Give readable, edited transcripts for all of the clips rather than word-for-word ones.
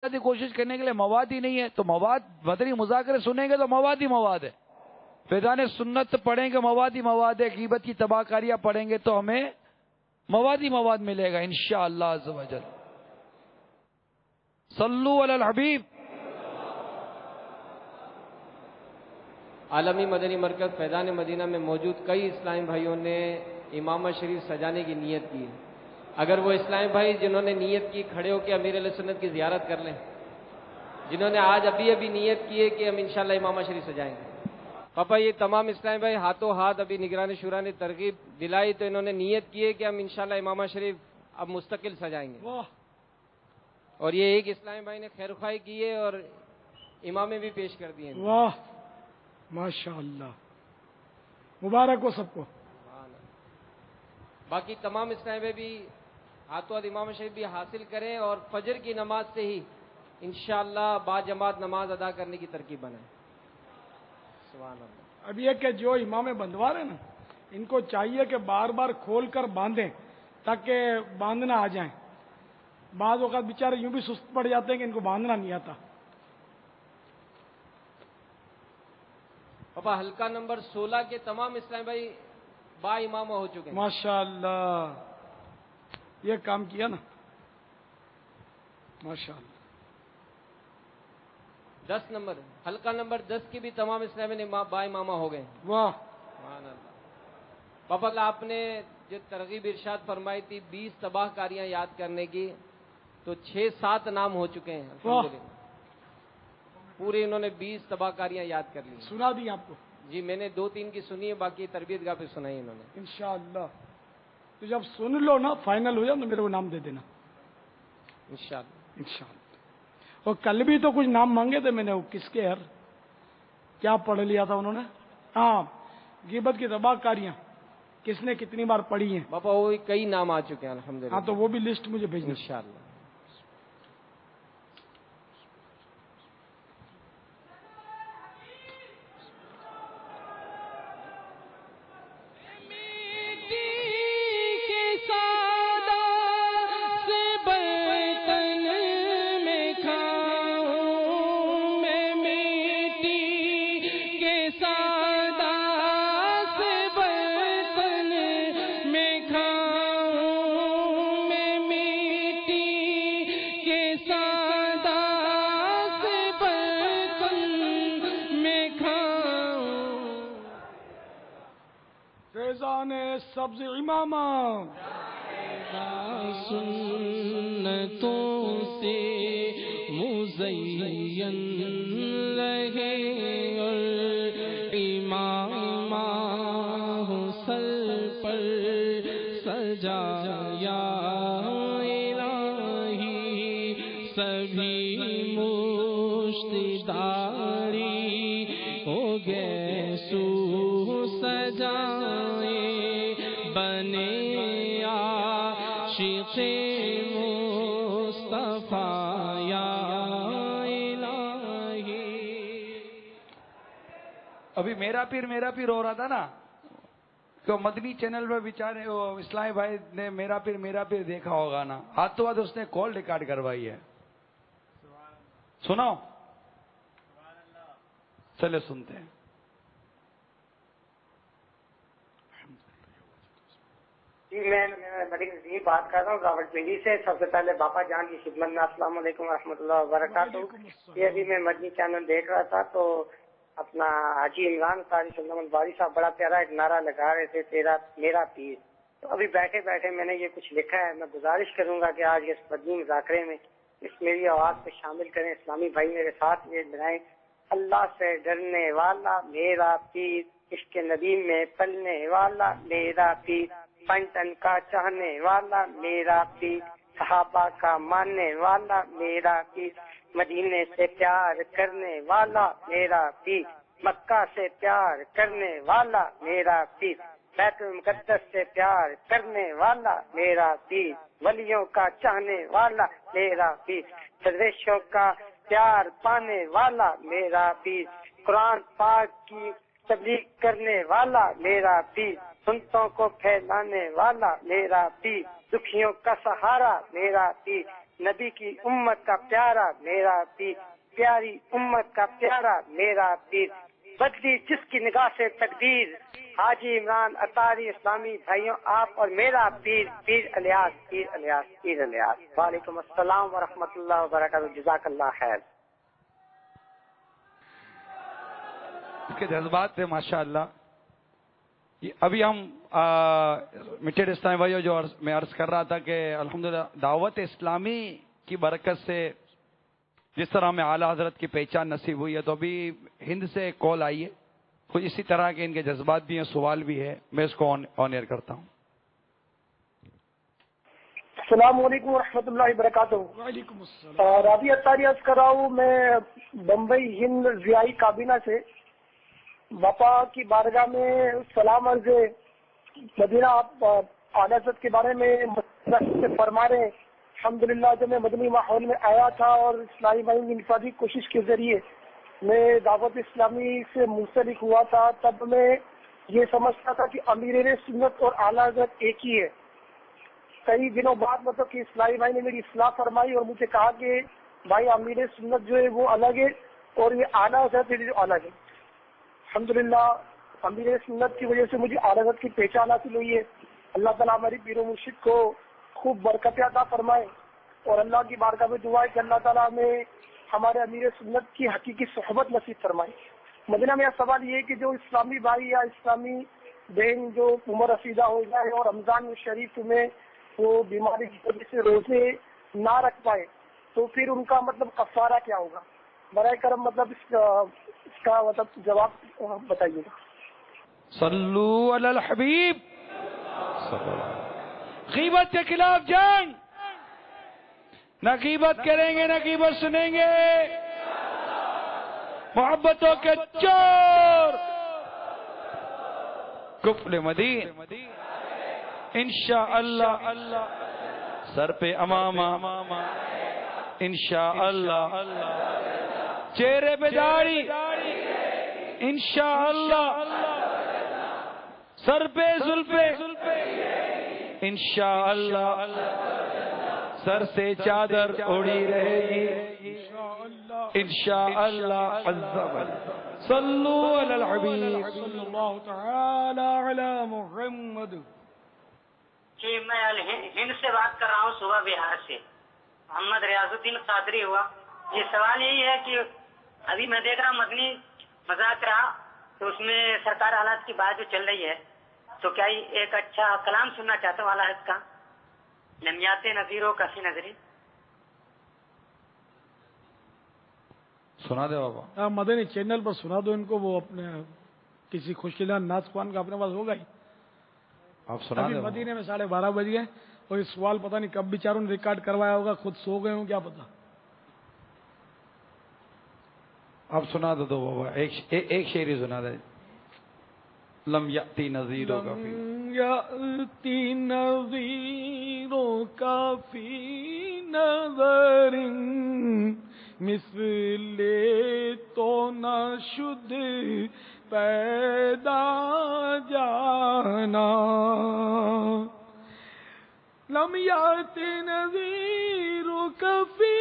کی کوشش کرنے کے لیے مواد ہی نہیں ہے، تو مواد مدنی مذاکرے سنیں گے تو مواد ہی مواد ہے. فیضان سنت پڑھیں گے مواد ہی مواد ہے. غیبت کی تباہ کاریاں پڑھیں گے تو ہمیں مواد ہی مواد ملے گا انشاءاللہ عز و جل. صلو علی الحبیب. عالمی مدنی مرکز فیضان مدینہ میں موجود کئی اسلامی بھائیوں نے امامہ شریف سجانے کی نیت کی ہے. اگر وہ اسلامی بھائی جنہوں نے نیت کی کھڑے ہو کے امیر علیہ سنت کی زیارت کر لیں، جنہوں نے آج ابھی نیت کی ہے کہ ہم انشاءاللہ امامہ شریف سجائیں گے. پاپا یہ تمام اسلامی بھائی ہاتھوں ہاتھ ابھی نگران شورا نے ترغیب دلائی تو انہوں نے نیت کی ہے کہ ہم انشاءاللہ امامہ شریف اب مستقل سجائیں گے. اور یہ ایک اسلامی بھائی نے خیر خواہی کی ہے اور امامے بھی پیش کر دیے. واہ ماشاءاللہ، مبارک ہو سب کو. باقی تمام اسلامی بھائی بھی ہاتھوں ہاتھ امام شریف بھی حاصل کریں اور فجر کی نماز سے ہی انشاءاللہ با جماعت نماز ادا کرنے کی ترکیب بنائیں. سبحان اللہ. اب یہ کہ جو امام بندوار ہیں نا، ان کو چاہیے کہ بار بار کھول کر باندھیں تاکہ باندھنا آ جائیں. بعض اوقات بیچارے یوں بھی سست پڑ جاتے ہیں کہ ان کو باندھنا نہیں آتا. پاپا حلقہ نمبر 16 کے تمام اسلامی بھائی با امامہ ہو چکے ہیں. ماشاءاللہ یہ کام کیا نا، ماشاءاللہ. 10 نمبر حلقہ نمبر 10 کے بھی تمام اسلامی نے با امامہ ہو گئے. واہ سبحان اللہ. پاپا آپ نے جو ترغیب ارشاد فرمائی تھی 20 تباہ کاریاں یاد کرنے کی، تو 6-7 نام ہو چکے ہیں الحمدللہ. پورے انہوں نے 20 تباہ کاریاں یاد کر لی. سنا دی آپ کو؟ جی میں نے 2-3 کی سنی ہے، باقی تربیت گاہ پہ سنائی انہوں نے. انشاءاللہ. تو جب سن لو نا فائنل ہو جائے تو میرے کو نام دے دینا انشاءاللہ. انشاءاللہ. اور کل بھی تو کچھ نام مانگے تھے میں نے، وہ کس کے یار کیا پڑھ لیا تھا انہوں نے؟ ہاں، غیبت کی تباہ کاریاں کس نے کتنی بار پڑھی ہیں. باپا وہ کئی نام آ چکے ہیں الحمدللہ. ہاں تو وہ بھی لسٹ مجھے بھیجنا انشاءاللہ. فیضان سبز امامہ سنتوں سے مزین رہے اور امامہ ہو سر پر سجایا الہی سبھی مشت داری ہو گئے سو سجائے بنے عاشق مصطفیٰ یا الہی. ابھی میرا پیر ہو رہا تھا نا، کہ مدنی چینل پہ بیچارے اسلامی بھائی نے میرا پیر دیکھا ہوگا نا، ہاتھوں ہاتھ اس نے کال ریکارڈ کروائی ہے. سنو چلے سنتے ہیں. جی میں ملک نذیر بات کر رہا ہوں راول پنڈی سے. سب سے پہلے باپا جان کی خدمت میں السلام علیکم ورحمۃ اللہ وبرکاتہ. یہ ابھی میں مدنی چینل دیکھ رہا تھا تو اپنا حاجی عمران قاری صلی اللہ باری صاحب بڑا پیارا ایک نعرہ لگا رہے تھے، تیرا میرا پیر. تو ابھی بیٹھے بیٹھے میں نے یہ کچھ لکھا ہے. میں گزارش کروں گا کہ آج اس مدنی مذاکرے میں اس میری آواز پہ شامل کریں. اسلامی بھائی میرے ساتھ یہ بنائیں. اللہ سے ڈرنے والا میرا پیر، عشق نبی میں پلنے والا میرا پیر، پنٹن کا چاہنے والا میرا پیر، صحابہ کا ماننے والا میرا پیر، مدینے سے پیار کرنے والا میرا پیر، مکہ سے پیار کرنے والا میرا پیر، بیت المقدس سے پیار کرنے والا میرا پیر، ولیوں کا چاہنے والا میرا پیر، درویشوں کا پیار پانے والا میرا پیر، قرآن پاک کی تبلیغ کرنے والا میرا پیر، سنتوں کو پھیلانے والا میرا پیر، دکھیوں کا سہارا میرا پیر، نبی کی امت کا پیارا میرا پیر، پیاری امت کا پیارا میرا پیر، بدلی جس کی نگاہ سے تقدیر، حاجی عمران اطاری اسلامی بھائیوں آپ اور میرا پیر، پیر الیاس، پیر الیاس، پیر الیاس۔ وعلیکم السلام ورحمۃ اللہ وبرکاتہ، جزاک اللہ خیر۔ اس کے جذبات تھے ماشاءاللہ۔ ابھی ہم میٹھے اسلامی بھائیوں، جو میں عرض کر رہا تھا کہ الحمدللہ دعوت اسلامی کی برکت سے جس طرح ہمیں اعلیٰ حضرت کی پہچان نصیب ہوئی ہے، تو ابھی ہند سے ایک کال آئی ہے، کچھ اسی طرح کے ان کے جذبات بھی ہیں، سوال بھی ہے، میں اس کو آن ایئر کرتا ہوں۔ السلام علیکم ورحمۃ اللہ وبرکاتہ۔ وعلیکم السلام۔ رابعہ اطاری عرض کر رہا ہوں، میں بمبئی ہند ضیائی کابینہ سے۔ باپا کی بارگاہ میں سلام عرض ہے۔ مدینہ آپ اعلیٰ حضرت کے بارے میں فرما رہے ہیں۔ الحمدللہ جب میں مدنی ماحول میں آیا تھا اور اسلامی بھائی کی انفرادی کوشش کے ذریعے میں دعوت اسلامی سے منسلک ہوا تھا، تب میں یہ سمجھتا تھا کہ امیر سنت اور اعلیٰ حضرت ایک ہی ہے۔ کئی دنوں بعد مطلب کہ اسلامی بھائی نے میری اصلاح فرمائی اور مجھے کہا کہ بھائی امیر سنت جو ہے وہ الگ ہے اور یہ اعلیٰ حضرت جو الگ ہے۔ الحمدللہ امیر سنت کی وجہ سے مجھے اعلیٰ حضرت کی پہچان حاصل ہوئی ہے۔ اللہ تعالیٰ ہماری پیر و مرشد کو خوب برکت عطا فرمائے، اور اللہ کی بارگاہ میں دعا ہے کہ اللہ تعالیٰ ہمیں ہمارے امیر سنت کی حقیقی صحبت نصیب فرمائے۔ مدینہ میں سوال یہ ہے کہ جو اسلامی بھائی یا اسلامی بہن جو عمر رسیدہ ہو جائے اور رمضان شریف میں وہ بیماری کی وجہ سے روزے نہ رکھ پائے، تو پھر ان کا مطلب کفارہ کیا ہوگا؟ برائے کرم مطلب اس کا مطلب جواب بتائیے گا۔ صلو علی الحبیب۔ غیبت کے خلاف جنگ، نہ غیبت کریں گے نہ غیبت سنیں گے، محبتوں کے چور کفل مدین انشاءاللہ سر پہ امامہ، انشاءاللہ چہرے پہ داڑھی، انشاءاللہ سر پہ زلفے، انشاءاللہ سر سے چادر اڑی رہے گی، انشاءاللہ عز و جل۔ صلو علی الحبیب صلی اللہ تعالی علی محمد۔ جی میں ہند سے بات کر رہا ہوں، صوبہ بہار سے، محمد ریاض الدین قادری ہوا۔ یہ سوال یہی ہے کہ ابھی میں دیکھ رہا ہوں مدنی مذاکرہ، تو اس میں سرکار حالات کی بات جو چل رہی ہے، تو کیا ایک اچھا کلام سننا چاہتا ہوں اعلیٰ حضرت کا، لمیات نظیروں کفی نظری۔ سنا دے بابا، مدنی چینل پر سنا دو ان کو، وہ اپنے کسی خوشگوار نعت خوان کا اپنے پاس ہوگا ہی۔ آپ سنا ابھی دے مدینے میں 12:30 بج گئے، اور یہ سوال پتہ نہیں کب بیچاروں نے ریکارڈ کروایا ہوگا، خود سو گئے ہوں کیا پتا۔ آپ سنا دو بابا، ایک شعری سنا دے۔ لم یأتی نذیروں کا فی یأتی نذیروں کا فی نظر، مثل تو نہ شد پیدا جانا، لم یأتی نذیروں کا فی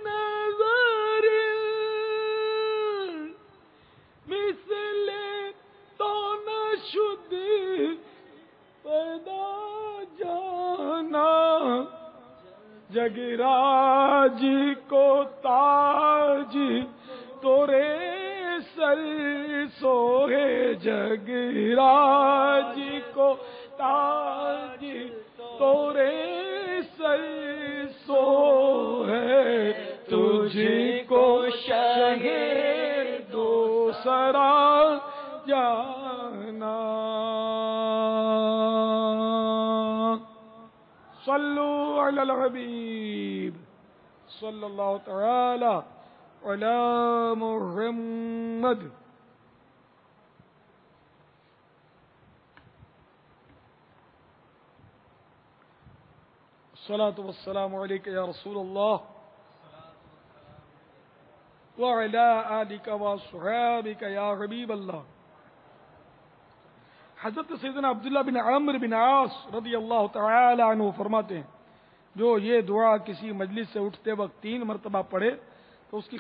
نظر، مثل تو نہ شد پیدا جانا، جگراج کو تاج تورے سر سوہے، جگراج کو تاج تورے سر سوہے، تجھ کو شہ دوسرا جانا۔ صلو علی الحبیب صلی اللہ تعالی علی محمد۔ الصلاة والسلام علیک یا رسول اللہ وعلی آلک وصحابک یا حبیب اللہ۔ حضرت سیدنا عبداللہ بن عمرو بن عاص رضی اللہ تعالی عنہ فرماتے ہیں جو یہ دعا کسی مجلس سے اٹھتے وقت 3 مرتبہ پڑھے تو اس کی